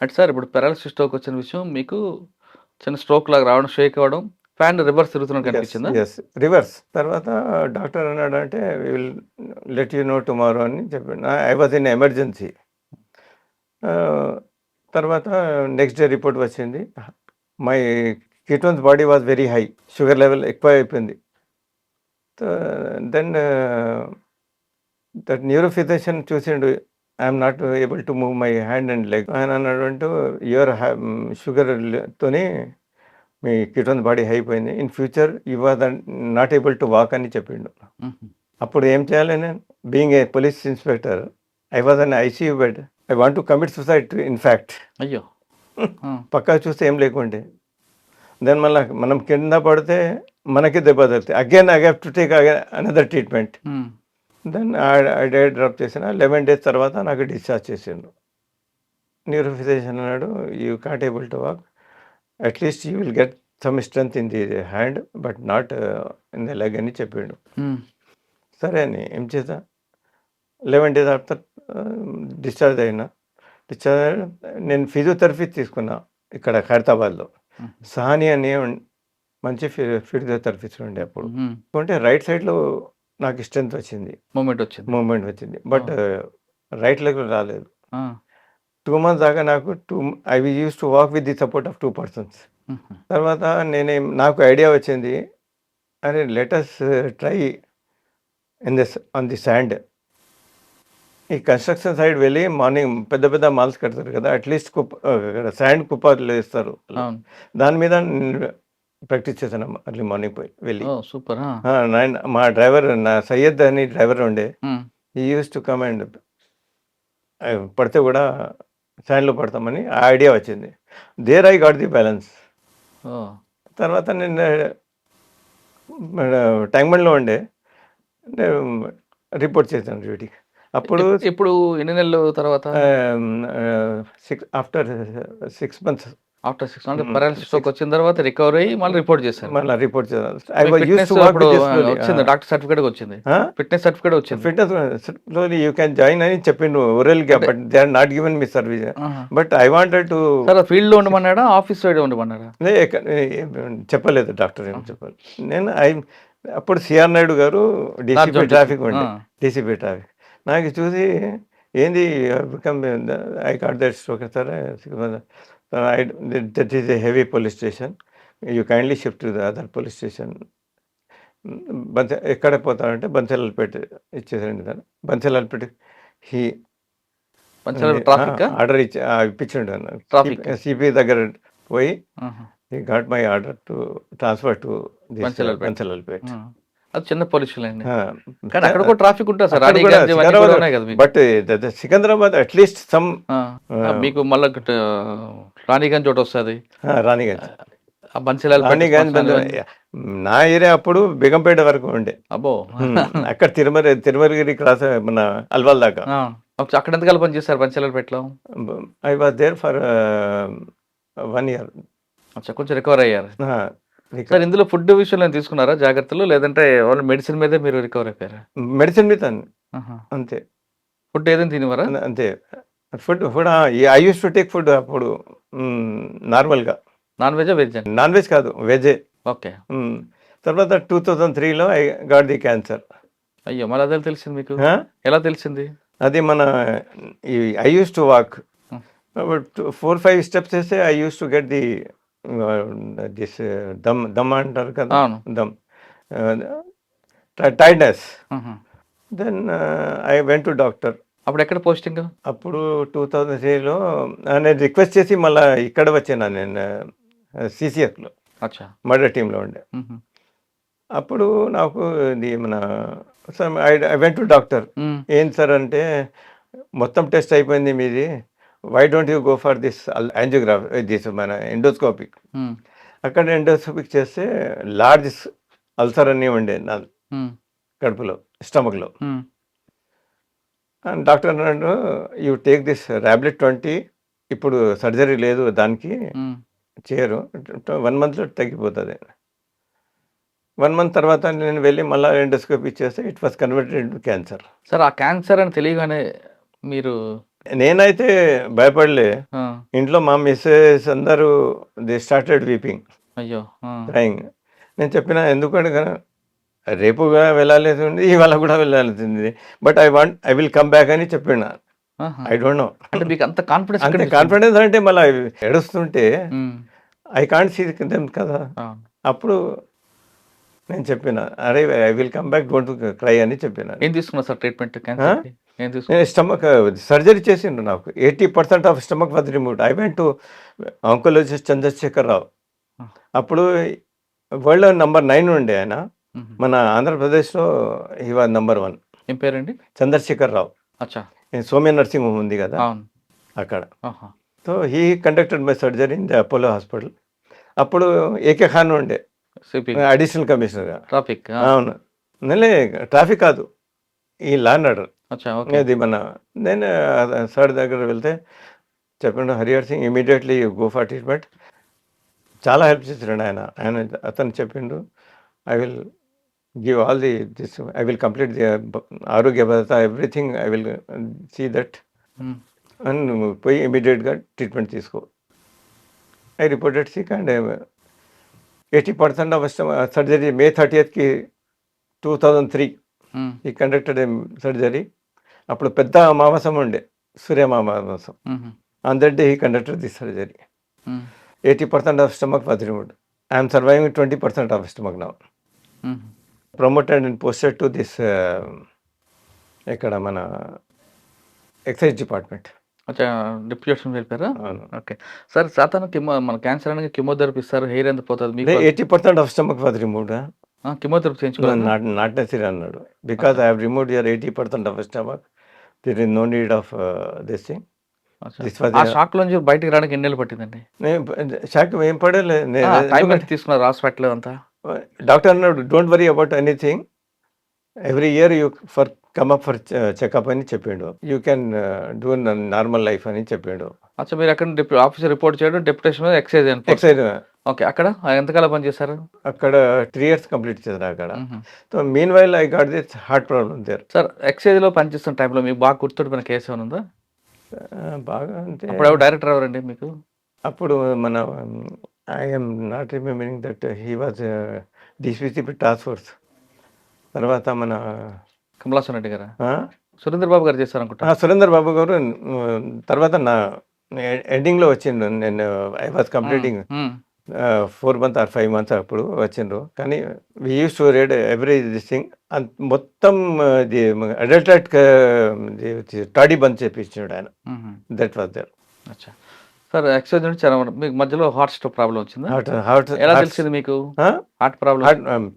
Speaker 2: అంటే సార్ ఇప్పుడు పారాలిసిస్ స్ట్రోక్ వచ్చిన విషయం మీకు చిన్న స్ట్రోక్ లాగా రావడం, షేక్ అవ్వడం, ఫ్యాన్ రివర్స్ తిరుగుతున్నట్టు కనిపించిందా?
Speaker 3: Yes reverse. తర్వాత డాక్టర్ అన్నాడంటే we will let you know tomorrow అని చెప్పాడు. I was in emergency. తర్వాత నెక్స్ట్ డే రిపోర్ట్ వచ్చింది. My ketones body was very high. Sugar level ఎక్కువ అయిపోయింది. దెన్ దట్ న్యూరో ఫిజిషియన్ చూసిండు. I'm not able to move my hand and leg. ఆయన అన్నాడు your షుగర్తోని మీ కీటోన్స్ బాడీ హై అయిపోయింది. In future you are not able to walk అని చెప్పిండు. అప్పుడు ఏం చేయాలి నేను? Being A police inspector I was an ICU bed. I want to commit suicide in fact.
Speaker 2: అయ్యో!
Speaker 3: పక్కా చూస్తే ఏం లేకుండే. దెన్ మళ్ళీ మనం కింద పడితే మనకి దెబ్బ తగ్గుతుంది. Again I have to take another treatment. Then I diet drop చేసిన 11 days తర్వాత నాకు డిశ్చార్జ్ చేసిండు. న్యూరో ఫిజిషియన్ అన్నాడు you can't able to walk. At least you will get some strength in the hand but not in the leg అని చెప్పిండు. సరే అని ఏం చేద్దాం. 11 days ఆఫ్టర్ డిశ్చార్జ్ అయినా. డిశ్చార్జ్ నేను ఫిజియోథెరపీ తీసుకున్నా ఇక్కడ ఖైరతాబాద్లో. సహాని అని మంచి ఫిజియోథెరపిస్ట్ ఉండే అప్పుడు. అంటే రైట్ సైడ్లో నాకు స్ట్రెంత్ వచ్చింది, మూమెంట్ వచ్చింది. బట్ రైట్ లెగ్ రాలేదు. 2 months దాకా I use to walk with the support of 2 persons. తర్వాత నాకు ఐడియా వచ్చింది, అరే let's try on the sand. ఈ కన్స్ట్రక్షన్ సైడ్ వెళ్ళి మార్నింగ్ పెద్ద పెద్ద మాల్స్ కడతారు కదా, అట్లీస్ట్ శాండ్ కుప్పలు వేస్తారు. దాని మీద ప్రాక్టీస్ చేశాను అర్లీ మార్నింగ్ పోయి వెళ్ళి.
Speaker 2: సూపర్.
Speaker 3: మా డ్రైవర్ నా సయ్యద్ అని డ్రైవర్ ఉండే. He use to come and పడితే కూడా శాండ్లో పడతామని ఆ ఐడియా వచ్చింది. There I got the balance.
Speaker 2: ఓ
Speaker 3: తర్వాత నేను ట్యాంక్ బండ్లో ఉండే, నేను రిపోర్ట్ చేశాను డ్యూటీకి. అప్పుడు
Speaker 2: ఇప్పుడు ఎన్ని నెలలు తర్వాత
Speaker 3: ఆఫ్టర్ 6 months
Speaker 2: ఆఫ్టర్ 6 అంటే పెరాలసిస్ స్ట్రోక్ వచ్చిన తర్వాత రికవర్ అయ్యి మళ్ళీ రిపోర్ట్ చేశారు.
Speaker 3: మళ్ళీ రిపోర్ట్ చేశాను. ఐ
Speaker 2: మీకు
Speaker 3: was used
Speaker 2: fitness
Speaker 3: to work
Speaker 2: అప్పుడు
Speaker 3: విత్ దిస్
Speaker 2: వచ్చింది, డాక్టర్ సర్టిఫికేట్ వచ్చింది, ఫిట్నెస్ సర్టిఫికేట్ వచ్చింది.
Speaker 3: Fitness slowly you can join అని చెప్పిండు ఓరల్గా, but they are not given me service. But I wanted to
Speaker 2: sir field లో ఉండమన్నాడా, ఆఫీస్ సైడ్ ఉండమన్నాడా?
Speaker 3: చెప్పలేదు డాక్టర్, ఏం చెప్పలేదు. నేను అప్పుడు సిఆర్ నాయుడు గారు డీసీపీ ట్రాఫిక్ ఉండే, డీసీపీ ట్రాఫిక్. నాకు చూసి ఏంది become I caught that stroke sir, that is a heavy police station, you kindly shift to the other police station. ఎక్కడ పోతాడంటే బన్సలాల్పేట ఇచ్చేసారండి sir. Bansilalpet he
Speaker 2: traffic
Speaker 3: order ఇప్పించండు
Speaker 2: Traffic.
Speaker 3: సిపి దగ్గర పోయి he got my order to transfer to this
Speaker 2: Bansalal
Speaker 3: Bansalal-pet.
Speaker 2: అది చిన్న police అండి, కానీ అక్కడ కూడా ట్రాఫిక్ ఉంటుంది సార్.
Speaker 3: అక్కడ కూడా బట్ సికింద్రాబాద్ అట్లీస్ట్ సమ్
Speaker 2: మీకు మళ్ళీ రాణిగంజ్ ఒకటి వస్తుంది,
Speaker 3: రాణిగంజ్,
Speaker 2: బన్సిలాల్
Speaker 3: నా ఏరియా అప్పుడు బేగంపేట వరకు ఉండే.
Speaker 2: అబ్బో
Speaker 3: అక్కడ తిరుమలగిరి క్రాస్ మన అల్వాల్ దాకా.
Speaker 2: అక్కడ ఎంతకాలం పని చేస్తారు బన్సిలాల్పేటలో?
Speaker 3: I was there for 1 year.
Speaker 2: కొంచెం రికవర్ అయ్యారు సార్. ఇందులో ఫుడ్ విషయంలో తీసుకున్నారా జాగ్రత్తలు, లేదంటే ఓన్లీ మెడిసిన్ మీదే మీరు రికవర్ అయిపోయారా?
Speaker 3: మెడిసిన్ మీద అంతే,
Speaker 2: ఫుడ్ ఏదైనా తినేవారా?
Speaker 3: అంతే. Food I use to take food అప్పుడు నార్మల్గా.
Speaker 2: నాన్ వెజ్ వెజ్ అండి?
Speaker 3: నాన్ వెజ్ కాదు, వెజే.
Speaker 2: ఓకే.
Speaker 3: తర్వాత 2003లో ఐ గాట్ ది క్యాన్సర్.
Speaker 2: అయ్యో, మరి అదే తెలిసింది మీకు? ఎలా తెలిసింది?
Speaker 3: అది మన I use to walk 4-5 steps వేస్తే I use to get the this దమ్ అంటారు కదా, దమ్ tiredness. Then I went to doctor.
Speaker 2: అప్పుడు ఎక్కడ పోస్టింగ్?
Speaker 3: అప్పుడు 2003లో నేను రిక్వెస్ట్ చేసి మళ్ళీ ఇక్కడ వచ్చాను, నేను సిసిఎఫ్లో మర్డర్ టీంలో ఉండే. అప్పుడు నాకు ఇది మన ఐ వెంట్ టు డాక్టర్. ఏం సార్ అంటే, మొత్తం టెస్ట్ అయిపోయింది మీది, why don't you go for this angiography, this మన ఎండోస్కోపిక్. అక్కడ ఎండోస్కోపిక్ చేస్తే లార్జ్ అల్సర్ అన్నీ ఉండే నా కడుపులో, స్టమక్లో. అండ్ డాక్టర్ అన్నాడు, యూ టేక్ దిస్ ర్యాబ్లెట్ 20, ఇప్పుడు సర్జరీ లేదు దానికి, చేయరు, 1 monthలో తగ్గిపోతుంది. 1 month తర్వాత నేను వెళ్ళి మళ్ళీ ఎండోస్కోపీ చేస్తే it was converted into cancer.
Speaker 2: Sir ఆ క్యాన్సర్ అని తెలియగానే మీరు?
Speaker 3: నేనైతే భయపడలే. ఇంట్లో మా మిస్సెస్ అందరూ దే స్టార్టెడ్ వీపింగ్,
Speaker 2: అయ్యో
Speaker 3: క్రైయింగ్. నేను చెప్పిన, ఎందుకంటే రేపు వెళ్ళాలి, ఇవాళ కూడా వెళ్ళాల్సింది, but I will come back అని చెప్పిన. ఐ డోంట్ నో,
Speaker 2: అంటే మీకు అంత కాన్ఫిడెన్స్?
Speaker 3: అంతే కాన్ఫిడెన్స్ అంటే మళ్ళీ ఏడుస్తుంటే ఐ కాంట్ సీ దెమ్ కదా. అప్పుడు నేను చెప్పిన, అరే I will come back, don't cry అని చెప్పిన.
Speaker 2: ఏం తీసుకున్నారు సార్ ట్రీట్మెంట్?
Speaker 3: నేను స్టమక్ సర్జరీ చేసిండు, నాకు 80% of stomach was removed. I went to oncologist Chandrasekhar Rao. అప్పుడు వరల్డ్లో నెంబర్ 9 ఉండే ఆయన, మన ఆంధ్రప్రదేశ్లో హీ వాజ్ నెంబర్ 1.
Speaker 2: ఏం పేరండి?
Speaker 3: చంద్రశేఖర్ రావు. సోమ్య నర్సింగ్ హోమ్ ఉంది కదా అక్కడ. So he conducted my surgery in the Apollo hospital. అప్పుడు ఏకే ఖాన్ ఉండే అడిషనల్ కమిషనర్గా.
Speaker 2: ట్రాఫిక్?
Speaker 3: అవును, నేనే ట్రాఫిక్ కాదు, ఈ లా అండ్ ఆర్డర్. అది మన, నేను సార్ దగ్గర వెళ్తే చెప్పిండు, Harihar Singh immediately go for treatment. చాలా హెల్ప్ చేసాడు ఆయన. అతను చెప్పిండు, I will give all this, I will complete the Arogya Bhadrata, everything I will see that and పోయి ఇమీడియట్గా ట్రీట్మెంట్ తీసుకో. I reported sick and 80% of surgery May 30th, 2003 ఈ కండక్టెడ్ సర్జరీ. అప్పుడు పెద్ద అమావాసం ఉండే, సూర్యమావాసం. On that day he conducted the surgery. 80% of stomach was removed. I'm surviving 20% of stomach now. Promoted and posted to this ఇక్కడ మన excise department.
Speaker 2: Deputation వెళ్ళిపోయారా? Okay sir. సాధారణ మన క్యాన్సర్ అనేది కెమోథెరపీ ఇస్తారు, హెయిర్ ఎంత పోతుంది మీకు?
Speaker 3: 80% of stomach was removed.
Speaker 2: Chemotherapy చేయించుకోవాలి?
Speaker 3: నాట్ నెసరీ అన్నాడు, because I have removed your 80% of stomach, there is no need of this thing.
Speaker 2: అచ్చా.
Speaker 3: This was
Speaker 2: ఆ షాక్ నుంచి బయటికి రావడానికి ఎన్నేళ్ళు పట్టిందండి?
Speaker 3: షాక్ ఏం పడలే.
Speaker 2: టైం ఎంత తీసుకున్నారు హాస్పిటల్ అంతా?
Speaker 3: డాక్టర్ అన్నాడు don't worry about anything, every year you for come up for checkup అని చెప్పిండు. You can do normal life అని చెప్పిండు.
Speaker 2: అచ్చా, మీరు అక్కడ ఆఫీసర్ రిపోర్ట్ చేయడం డెప్యుటేషన్ ఎక్సైజ్
Speaker 3: ఎక్సైజ్
Speaker 2: ఓకే. అక్కడ ఎంతకాలం పనిచేశారు?
Speaker 3: అక్కడ 3 years కంప్లీట్ చేశారు అక్కడ. So meanwhile I got this heart problem there.
Speaker 2: Sir, ఎక్సైజ్లో పనిచేస్తున్న టైంలో మీకు బాగా గుర్తుండిపోయిన కేసు ఏమైనా ఉందా?
Speaker 3: బాగా అంటే
Speaker 2: అప్పుడు ఎవరు డైరెక్టర్ ఎవరండి మీకు?
Speaker 3: అప్పుడు మన I'm not remembering that he was DCP task force. తర్వాత మన
Speaker 2: కమలాసన్ రెడ్డి గారా? సురేంద్ర బాబు గారు చేశారు అనుకుంటా.
Speaker 3: సురేందర్ బాబు గారు తర్వాత నా ఎండింగ్లో వచ్చిండు. నేను I was completing 4 months or 5 months అప్పుడు వచ్చిండ్రు. కానీ we use to read every this thing. మొత్తం అడల్టరేట్ టాడీ బంద్ చేపించాడు ఆయన. That was there.
Speaker 2: అచ్చా. సార్, ఎక్సైజ్ నుంచి చాలా మీకు మధ్యలో హార్ట్ ప్రాబ్లం వచ్చిందా? ఎలా తెలిసింది మీకు హార్ట్ ప్రాబ్లం?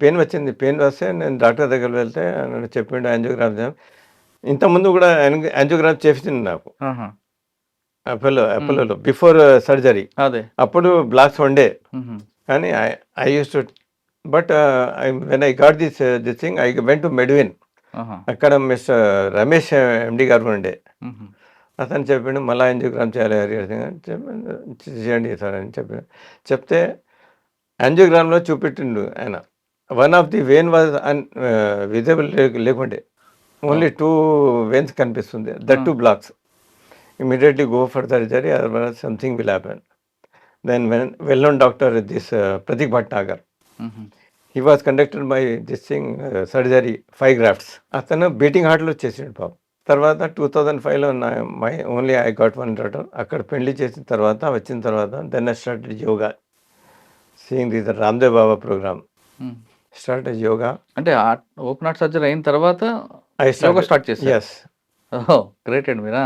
Speaker 3: పెయిన్ వచ్చింది. పెయిన్ వస్తే నేను డాక్టర్ దగ్గర వెళ్తే చెప్పిండు యాంజియోగ్రామ్. ఇంతకుముందు కూడా యాంజియోగ్రామ్ చేసింది నాకు అపోలోలో బిఫోర్ సర్జరీ.
Speaker 2: అదే
Speaker 3: అప్పుడు బ్లాక్స్ ఉండే. కానీ I use to but when I got this thing I went to Medwin. అక్కడ మిస్టర్ రమేష్ ఎండి గారు ఉండే. అతను చెప్పిండు మళ్ళీ యాంజియోగ్రామ్ చేయాలి చేయండి సార్ అని చెప్తే యాంజియోగ్రామ్లో చూపెట్టిండు ఆయన. One of the vein was visible లేకుండే, ఓన్లీ 2 veins కనిపిస్తుంది. That 2 blocks. Immediately go for surgery, otherwise something will happen. Then when well-known doctor, this Pratik Bhatnagar, he was conducted by this thing surgery 5 grafts. అతను beating హార్ట్లో చేసిండు పాపం. తర్వాత 2005లో my only I got 1 daughter. అక్కడ పెళ్లి చేసిన తర్వాత వచ్చిన తర్వాత then I started yoga, seeing this Ramdev Baba program. Started yoga
Speaker 2: అంటే ఓపెన్ హార్ట్ సర్జరీ అయిన తర్వాత యోగా స్టార్ట్ చేశారు?
Speaker 3: ఎస్.
Speaker 2: గ్రేట్ అండి మీరా.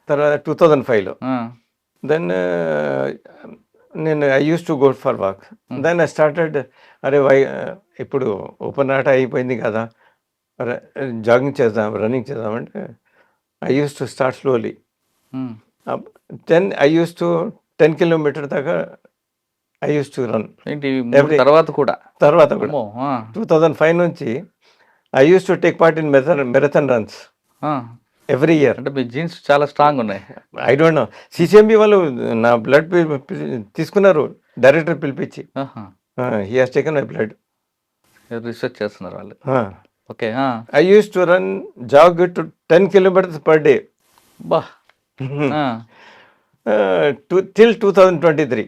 Speaker 3: తర్వాత 2005లో దెన్ నేను I use to go for walk. Then I started అరే ఇప్పుడు ఓపెన్ హార్ట్ అయిపోయింది కదా, జాగింగ్ చేద్దాం, రన్నింగ్ చేద్దాం అంటే I use to start slowly. Then I use to 10 kilometers దాకా ఐ యూస్ టు రన్.
Speaker 2: తర్వాత కూడా
Speaker 3: 2005 నుంచి I use to take part in marathon runs every year.
Speaker 2: అంటే మీ జీన్స్ చాలా స్ట్రాంగ్ ఉన్నాయి.
Speaker 3: ఐ డోంట్ నో, సిసిఎంబి వాళ్ళు నా బ్లడ్ తీసుకున్నారు డైరెక్టర్ పిలిపించి. He has taken my blood.
Speaker 2: Research చేస్తున్నారు వాళ్ళు. Okay.
Speaker 3: I use to run jog to 10 kilometers per day.
Speaker 2: బా.
Speaker 3: టిల్ 2023.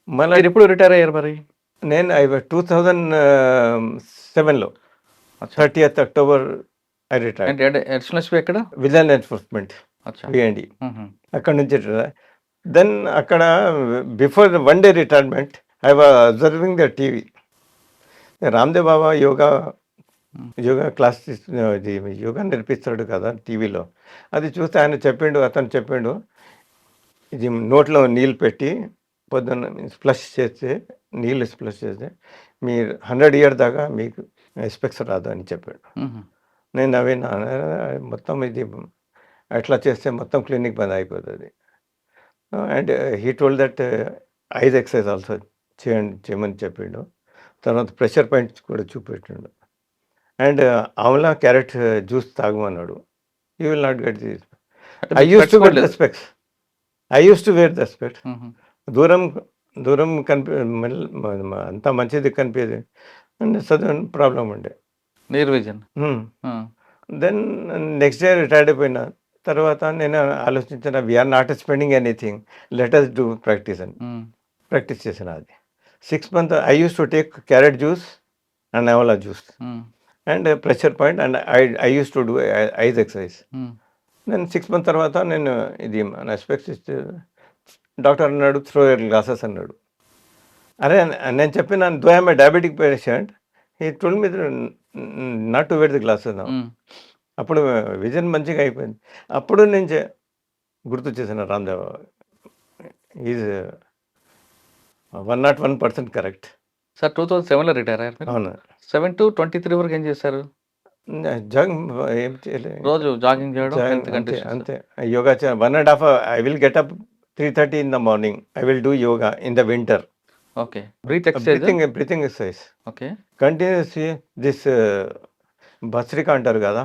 Speaker 3: మళ్ళీ
Speaker 2: ఎప్పుడు రిటైర్ అయ్యారు మరి?
Speaker 3: నేను 2007లో 30th October I retired.
Speaker 2: Additional SP ఎక్కడ?
Speaker 3: విజిలెన్స్ ఎన్ఫోర్స్మెంట్ విఎండి. అక్కడ నుంచి. దెన్ అక్కడ before 1 day retirement I was observing the TV. Ramdev Baba yoga class yoga నేర్పిస్తాడు కదా టీవీలో. అది చూస్తే ఆయన అతను చెప్పిండు ఇది నోట్లో నీళ్ళు పెట్టి పొద్దున్న స్ప్లష్ చేస్తే, నీళ్ళు స్ప్లష్ చేస్తే మీరు 100 years దాకా మీకు ఎస్పెక్ట్స్ రాదు అని చెప్పాడు. నేను నవ్వినా. మొత్తం ఇది అట్లా చేస్తే మొత్తం క్లినిక్ బంద్ అయిపోతుంది. And he told that eyes exercise also చేయమని చెప్పిండు. తర్వాత ప్రెషర్ పాయింట్స్ కూడా చూపెట్టిండు. అండ్ ఆమ్లా క్యారెట్ జ్యూస్ తాగమన్నాడు. You will not get this. I use to get the specs. I use to wear the specs. దూరం అంత మంచిది కనిపించేది అండ్ చదువు ప్రాబ్లం ఉండే.
Speaker 2: Near vision.
Speaker 3: Then next day retired అయిపోయిన తర్వాత నేను ఆలోచించిన we're not spending anything, let us do practice అని ప్రాక్టీస్ చేసిన. అది 6 months I use to take carrot juice and amla juice and pressure point and I use to do eyes exercise. Then 6 months తర్వాత నేను ఇది నా స్పెక్ట్స్ ఇస్తే doctor అన్నాడు throw your glasses అన్నాడు. అరే నేను చెప్పిన though I'm a diabetic patient, he told me not to wear the glasses. అప్పుడు విజన్ మంచిగా అయిపోయింది. అప్పుడు నేను గుర్తు చేసిన రామ్దేవ్ ఈజ్ 101% కరెక్ట్.
Speaker 2: సార్ 2007లో రిటైర్ అయ్యారు.
Speaker 3: అవును.
Speaker 2: 7 to 23 వరకు ఏం చేశారు?
Speaker 3: జాగింగ్ ఏం చేయలేదు.
Speaker 2: రోజు జాగింగ్ చేయడం హెల్త్
Speaker 3: అంతే
Speaker 2: కండిషన్స్.
Speaker 3: అంతే. Yoga 1.5 hour. I will get up 3:30 in the morning. I will do yoga in the winter.
Speaker 2: Okay. Breath exercise.
Speaker 3: Breathing exercise
Speaker 2: okay.
Speaker 3: Continuously this bhastrika అంటారు కదా,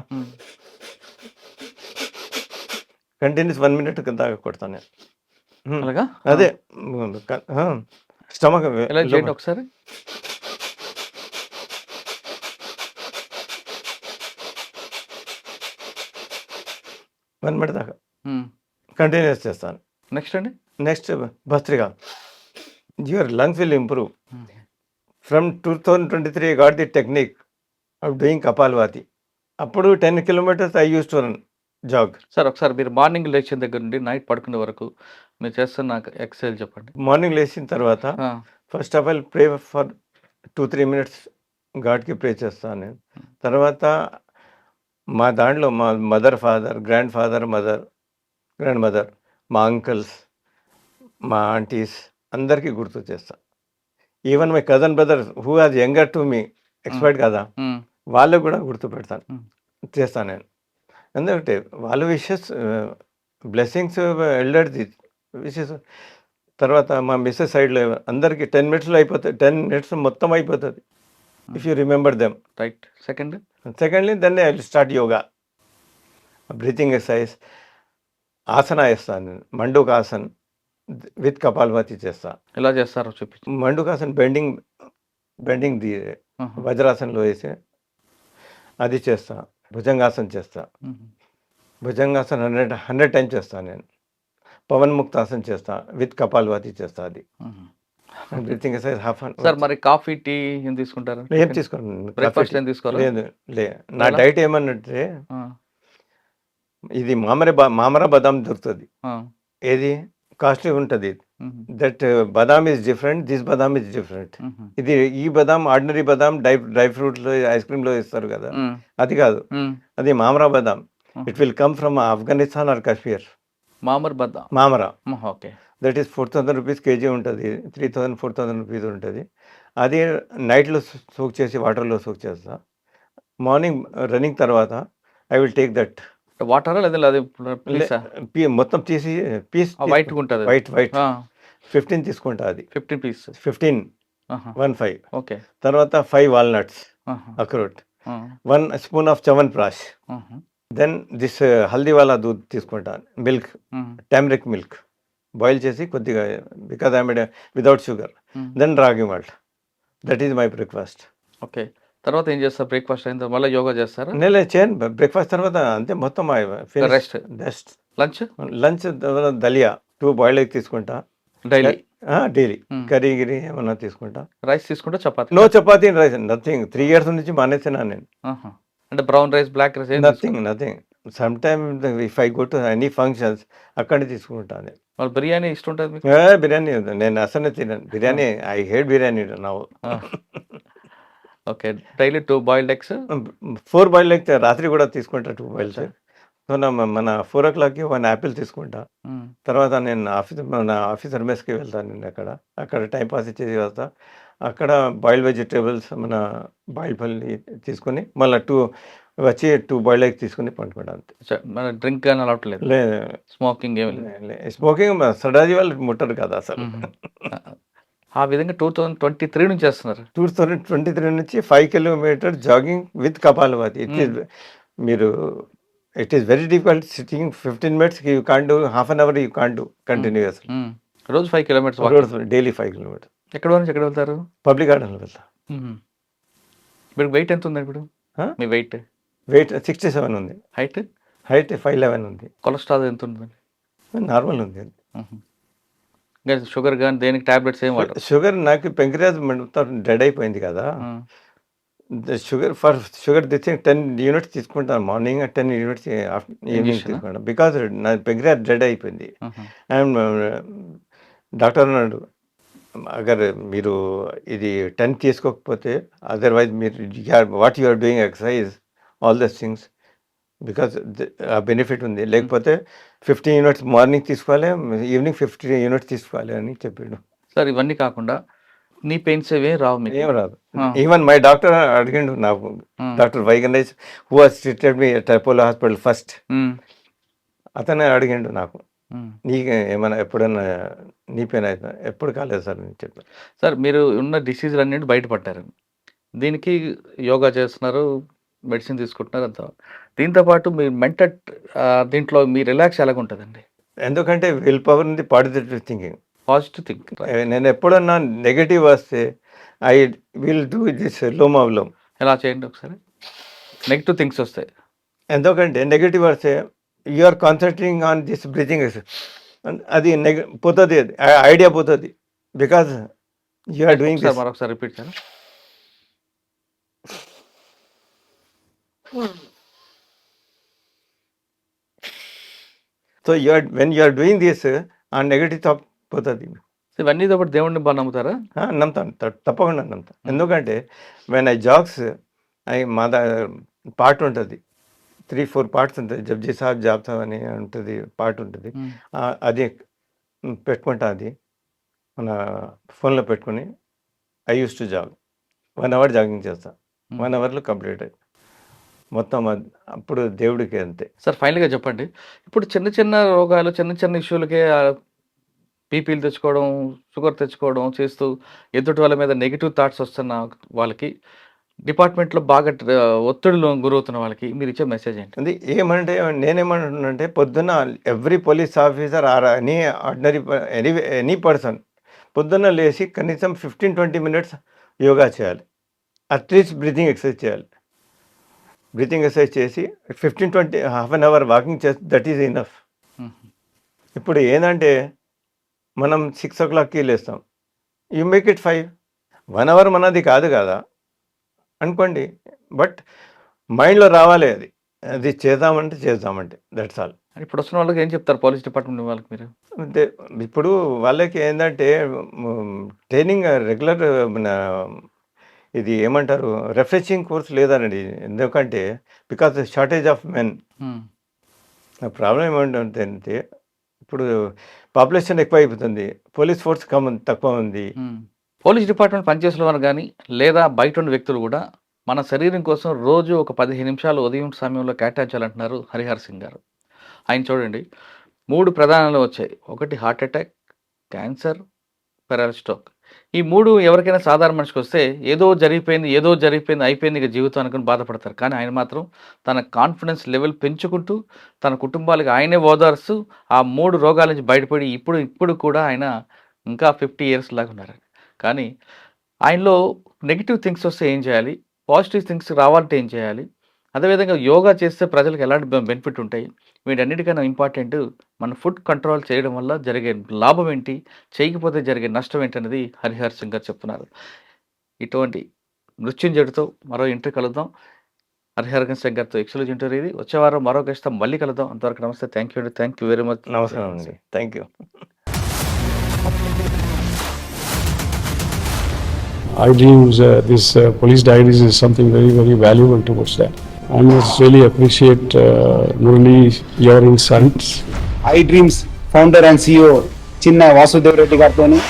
Speaker 3: కంటిన్యూస్ 1 minute దాకా కొడతాను నేను.
Speaker 2: అలాగా
Speaker 3: అదే స్టమక్
Speaker 2: ఎలా చేయండి ఒకసారి.
Speaker 3: వన్ మినిట్ దాకా కంటిన్యూస్ చేస్తాను.
Speaker 2: నెక్స్ట్ అండి.
Speaker 3: Next bhastrika. Your lungs will improve. From 2023 got the technique of doing kapalbhati. అప్పుడు 10 kilometers I use to run jog.
Speaker 2: Sir ఒకసారి మీరు మార్నింగ్ లేచిన దగ్గర నుండి నైట్ పడుకునే వరకు మీరు చేస్తున్న ఎక్సర్సైజ్ చెప్పండి.
Speaker 3: మార్నింగ్ లేచిన తర్వాత first of all pray for 2-3 minutes గాడ్కి ప్రే చేస్తాను నేను. తర్వాత మా దాంట్లో మా mother father, grand father, grand mother, మా అంకల్స్, మా ఆంటీస్ అందరికీ గుర్తు చేస్తా. Even my cousin brother who has younger to me, expert కదా, వాళ్ళకు కూడా గుర్తు పెడతాను, చేస్తాను నేను. ఎందుకంటే వాళ్ళ విషెస్, బ్లెస్సింగ్స్, ఎల్డర్ది విషెస్. తర్వాత మా మిస్సెస్ సైడ్లో అందరికీ 10 minutesలో అయిపోతుంది. 10 minutes మొత్తం అయిపోతుంది if you remember them.
Speaker 2: Right.
Speaker 3: Secondly then I will start yoga, breathing exercise, ఆసన వేస్తాను నేను. మండూకాసన్ విత్ కపాల్వాతి చేస్తా.
Speaker 2: ఎలా చేస్తారో చూపించు.
Speaker 3: మండూకాసన్ బెండింగ్ ది వజ్రాసనంలో వేసి అది చేస్తా. భుజంగాసన్ చేస్తా. భుజంగాసన్ 100 times చేస్తాను నేను. పవన్ ముక్తాసన్ చేస్తా విత్ కపాల్వాతి చేస్తా. అది బ్రీతింగ్ ఎక్సర్సైజ్ హాఫ్.
Speaker 2: సార్ మరి కాఫీ, టీ ఏం తీసుకుంటారు?
Speaker 3: ఏం తీసుకోండి.
Speaker 2: బ్రేక్ఫాస్ట్ ఏం తీసుకోరు?
Speaker 3: లేదు. నా డైట్ ఏమన్నట్టే, ఇది మామరా బదాం దొరుకుతుంది. ఏది కాస్ట్లీ ఉంటుంది. That badam is different, this badam is different. ఇది ఈ బదాం ఆర్డినరీ బదాం డ్రై ఫ్రూట్లో ఐస్ క్రీమ్లో ఇస్తారు కదా, అది కాదు. అది మామరా బదాం. It will come from Afghanistan or Kashmir. Mamra.
Speaker 2: Okay.
Speaker 3: That is 4,000 rupees kg ఉంటుంది. 3,000-4,000 rupees ఉంటుంది. అది నైట్లో సోక్ చేసి వాటర్లో సోక్ చేస్తా. మార్నింగ్ రన్నింగ్ తర్వాత I will take that
Speaker 2: water. మొత్తం
Speaker 3: తీసి పీస్
Speaker 2: వైట్ ఉంటుంది.
Speaker 3: వైట్ 15 తీసుకుంటా. అది
Speaker 2: 15 pieces.
Speaker 3: 15
Speaker 2: ఓకే.
Speaker 3: తర్వాత 5 walnuts, అక్రోట్, 1 spoon of Chyawanprash. Then this haldiwala doodh తీసుకుంటా. మిల్క్, టర్మరిక్ మిల్క్ బాయిల్ చేసి కొద్దిగా, because I made without sugar. Then ragi malt. That is my breakfast.
Speaker 2: Okay. తర్వాత ఏం చేస్తారు? బ్రేక్ఫాస్ట్ అయిన తర్వాత మళ్ళీ యోగా చేస్తారా?
Speaker 3: నేను చేయను. బ్రేక్ఫాస్ట్ తర్వాత అంతే మొత్తం
Speaker 2: rest. Lunch
Speaker 3: dalia 2 boiled egg తీసుకుంటా డైలీ. కర్రీ ఏమన్నా తీసుకుంటా.
Speaker 2: రైస్ తీసుకుంటా? Chapati?
Speaker 3: No chapati, rice, nothing. 3 years నుంచి మానేసినా నేను.
Speaker 2: అంటే brown rice, black rice?
Speaker 3: Nothing. Some time if I go to any functions అక్కడే తీసుకుంటాను నేను.
Speaker 2: వాళ్ళు బిర్యానీ ఇష్టం ఉంటుంది?
Speaker 3: బిర్యానీ నేను అసలు తినను biryani. I hate biryani now.
Speaker 2: Okay. Daily 2 boiled eggs,
Speaker 3: 4 boiled eggs రాత్రి కూడా తీసుకుంటా. 2 boiled. సో మన 4 o'clockకి 1 apple తీసుకుంటా. తర్వాత నేను మన ఆఫీసర్ మెస్కి వెళ్తాను. నేను అక్కడ టైంపాస్ ఇచ్చేసి వస్తా. అక్కడ బాయిల్డ్ వెజిటేబుల్స్, మన బాయిల్డ్ పల్లి తీసుకొని మళ్ళీ 2 boiled eggs తీసుకుని పండుకుంటాను.
Speaker 2: మన డ్రింక్ కానీ అలవాట్లేదు?
Speaker 3: లేదు.
Speaker 2: స్మోకింగ్ ఏమి
Speaker 3: లేదు. స్మోకింగ్ సడాజీ వాళ్ళు ముట్టరు కదా అసలు.
Speaker 2: ఆ విధంగా 2023 నుంచి చేస్తున్నారు.
Speaker 3: 2023 నుంచి 5 kilometers jogging with kapalbhati. It is very difficult sitting 15 minutes. You can't do, half an hour you can't do continues.
Speaker 2: రోజు 5 kilometers
Speaker 3: డైలీ 5 kilometers.
Speaker 2: ఎక్కడ నుంచి ఎక్కడ వెళ్తారు?
Speaker 3: పబ్లిక్ గార్డెన్లో వెళ్తా.
Speaker 2: ఇప్పుడు వెయిట్ ఎంత ఉంది ఇప్పుడు? మీ వెయిట్
Speaker 3: 67 ఉంది.
Speaker 2: హైట్
Speaker 3: 5'11" ఉంది.
Speaker 2: కొలెస్ట్రాల్ ఎంత ఉంటుంది?
Speaker 3: నార్మల్ ఉంది.
Speaker 2: షుగర్ కానీ దేనికి టాబ్లెట్స్ ఏం వాడరు?
Speaker 3: షుగర్ నాకు పెంక్రియాస్ డెడ్ అయిపోయింది కదా. షుగర్ తెచ్చి 10 units తీసుకుంటాను మార్నింగ్, 10 units ఈవినింగ్ తీసుకుంటాను. బికాజ్ నా పెంక్రియాస్ డెడ్ అయిపోయింది. అండ్ డాక్టర్ అన్నాడు, అగర్ మీరు ఇది 10 తీసుకోకపోతే, అదర్వైజ్ మీరు what you are doing exercise, all this things, because ఆ బెనిఫిట్ ఉంది. లేకపోతే 15 units మార్నింగ్ తీసుకోవాలి, ఈవినింగ్ 15 units తీసుకోవాలి అని చెప్పాడు.
Speaker 2: సార్ ఇవన్నీ కాకుండా నీ పెయిన్స్ ఏమీ రావు మీకు.
Speaker 3: ఏం రాదు.
Speaker 2: ఆ.
Speaker 3: ఈవెన్ మై డాక్టర్ అడిగిండు నాకు,
Speaker 2: ఆ.
Speaker 3: Doctor Vignesh who was treated me at Apollo hospital first,
Speaker 2: um,
Speaker 3: అతనే అడిగిండు నాకు,
Speaker 2: ఉమ్.
Speaker 3: నీకు ఏమైనా ఎప్పుడైనా నీ పెయిన్ అవుతుందా? ఎప్పుడు కాలేదు సార్ అని చెప్పి.
Speaker 2: సార్ మీరు ఉన్న డిసీజులు అన్నింటి బయటపడ్డారు. దీనికి యోగా చేస్తున్నారు, మెడిసిన్ తీసుకుంటున్నారు అంతా. దీంతోపాటు మీ మెంటల్ దీంట్లో మీ రిలాక్స్ ఎలాగ ఉంటుందండి?
Speaker 3: ఎందుకంటే విల్ పవర్ ఉంది, పాజిటివ్ థింకింగ్.
Speaker 2: Positive think.
Speaker 3: నేను ఎప్పుడన్నా నెగటివ్ వస్తే ఐ విల్ డూ దిస్ లోమావ్లోమ్.
Speaker 2: ఎలా చేయండి ఒకసారి. నెగిటివ్ థింగ్స్ వస్తాయి.
Speaker 3: ఎందుకంటే నెగటివ్ వస్తే you are concentrating on this breathing, అది పోతుంది, అది ఐడియా పోతుంది. బికాజ్ యు ఆర్ డూయింగ్
Speaker 2: ఒకసారి మరొకసారి రిపీట్ చేయండి.
Speaker 3: So you are when you are doing this, ఆ నెగటివ్ థాట్ పోతుంది.
Speaker 2: ఇవన్నీ పాటు దేవుడిని బాగా నమ్ముతారా?
Speaker 3: నమ్ముతాను, తప్పకుండా నమ్ముతాను. ఎందుకంటే వెన్ ఐ జాగ్స్, మా పార్ట్ ఉంటుంది, 3-4 పార్ట్స్ ఉంటుంది. జప్జీ సాబ్ జాబ్ సాబ్ అని ఉంటుంది, పార్ట్ ఉంటుంది. అది పెట్టుకుంటా, అది మన ఫోన్లో పెట్టుకుని I use to jog. 1 hour jogging చేస్తా, 1 అవర్లో కంప్లీట్ అయ్యి మొత్తం అప్పుడు దేవుడికి అంతే.
Speaker 2: సార్ ఫైనల్గా చెప్పండి, ఇప్పుడు చిన్న చిన్న రోగాలు, చిన్న చిన్న ఇష్యూలకే బీపీలు తెచ్చుకోవడం, షుగర్ తెచ్చుకోవడం చేస్తూ ఎదుటి వాళ్ళ మీద నెగిటివ్ థాట్స్ వస్తున్న వాళ్ళకి, డిపార్ట్మెంట్లో బాగా ఒత్తిడిలో గురవుతున్న వాళ్ళకి మీరు ఇచ్చే మెసేజ్ ఏంటి?
Speaker 3: అది ఏమంటే, నేనేమంటున్నానంటే పొద్దున్న every police officer or any ordinary any person పొద్దున్న లేచి కనీసం 15-20 మినిట్స్ యోగా చేయాలి, అట్లీస్ట్ బ్రీతింగ్ ఎక్సర్సైజ్ చేయాలి. బ్రీతింగ్ ఎక్సర్సైజ్ చేసి 15-20 హాఫ్ అన్ అవర్ వాకింగ్ చేస్తే దట్ ఈజ్ ఇనఫ్. ఇప్పుడు ఏంటంటే మనం 6 o'clockకి లేస్తాం, యూ మేక్ ఇట్ 5. 1 అవర్ మనది కాదు కదా అనుకోండి, బట్ మైండ్లో రావాలి, అది అది చేద్దామంటే దట్స్ ఆల్.
Speaker 2: ఇప్పుడు వస్తున్న వాళ్ళకి ఏం చెప్తారు పోలీస్ డిపార్ట్మెంట్ వాళ్ళకి మీరు?
Speaker 3: అంటే ఇప్పుడు వాళ్ళకి ఏంటంటే ట్రైనింగ్ రెగ్యులర్ ఇది ఏమంటారు రిఫ్రెషింగ్ కోర్స్ లేదండి. ఎందుకంటే because shortage of men. Problem ఏమంటే ఇప్పుడు పాపులేషన్ ఎక్కువ అయిపోతుంది, పోలీస్ ఫోర్స్ తక్కువ ఉంది.
Speaker 2: పోలీస్ డిపార్ట్మెంట్ పనిచేసిన వారు కానీ లేదా బయట ఉన్న వ్యక్తులు కూడా మన శరీరం కోసం రోజు ఒక 15 నిమిషాలు ఉదయం సమయంలో కేటాయించాలంటున్నారు హరిహర్ సింగ్ గారు. ఆయన చూడండి, 3 ప్రధానాలు వచ్చాయి. ఒకటి హార్ట్ అటాక్, క్యాన్సర్, పెరాలిస్ట్రోక్. ఈ 3 ఎవరికైనా సాధారణ మనిషికి వస్తే ఏదో జరిగిపోయింది అయిపోయింది ఇక జీవితం అనుకుని బాధపడతారు. కానీ ఆయన మాత్రం తన కాన్ఫిడెన్స్ లెవెల్ పెంచుకుంటూ తన కుటుంబాలకి ఆయనే ఓదార్స్తూ ఆ 3 రోగాల నుంచి బయటపడి ఇప్పుడు కూడా ఆయన ఇంకా 50 years లాగా ఉన్నారు. కానీ ఆయనలో నెగిటివ్ థింగ్స్ వస్తే ఏం చేయాలి, పాజిటివ్ థింగ్స్ రావాలంటే ఏం చేయాలి, అదేవిధంగా యోగా చేస్తే ప్రజలకు ఎలాంటి బెనిఫిట్ ఉంటాయి, వీటన్నిటికన్నా ఇంపార్టెంట్ మన ఫుడ్ కంట్రోల్ చేయడం వల్ల జరిగే లాభం ఏంటి, చేయకపోతే జరిగే నష్టం ఏంటి అనేది హరిహర్ సింగ్ గారు చెప్తున్నారు. ఇటువంటి మృత్యుంజయుడితో మరో ఇంటర్వ్యూ కలుద్దాం. హరిహర్ సింగ్ గారితో ఎక్స్క్లూజివ్ ఇంటర్వ్యూ ఇది. వచ్చే వారం మరో గెస్ట్తో మళ్ళీ కలుద్దాం. అంతవరకు నమస్తే. Thank you very much.
Speaker 3: నమస్కారం అండి, thank you.
Speaker 4: iDreams, this police diaries is something very, very valuable towards that. I must really appreciate Murali, your insights.
Speaker 5: iDreams founder and CEO Chinna Vasudev Reddy గారితోని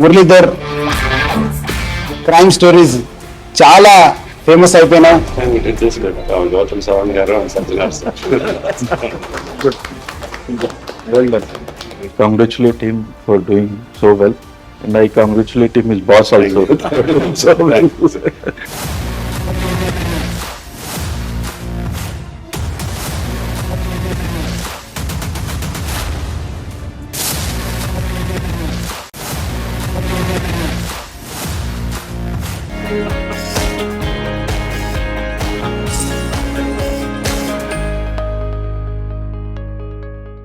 Speaker 5: Muralidhar crime stories చాలా famous అయిపోయినాయి.
Speaker 4: Gautam Savan garu and something else.
Speaker 6: Well done. I congratulate him for doing so well, and I congratulate him his boss also. So well.
Speaker 3: Thank you.